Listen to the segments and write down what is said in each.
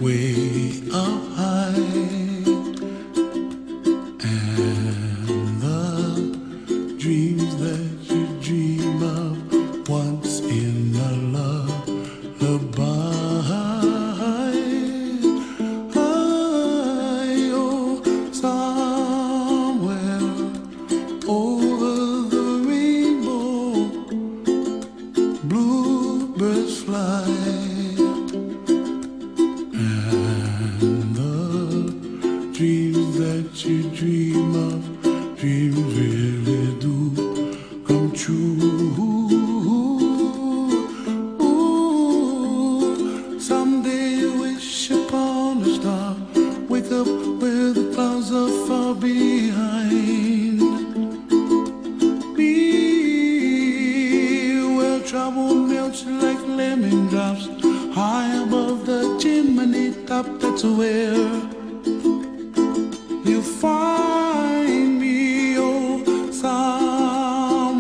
way up high, and the dreams that you dream of once in a lullaby. Oh, somewhere over the rainbow, bluebirds fly. Dreams that you dream of, dreams really do come true. Ooh, someday you wish upon a star, wake up where the clouds are far behind me, where trouble melts like lemon drops high above the chimney top. That's where you find me, oh, somewhere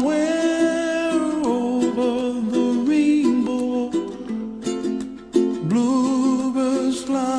over the rainbow, bluebirds fly.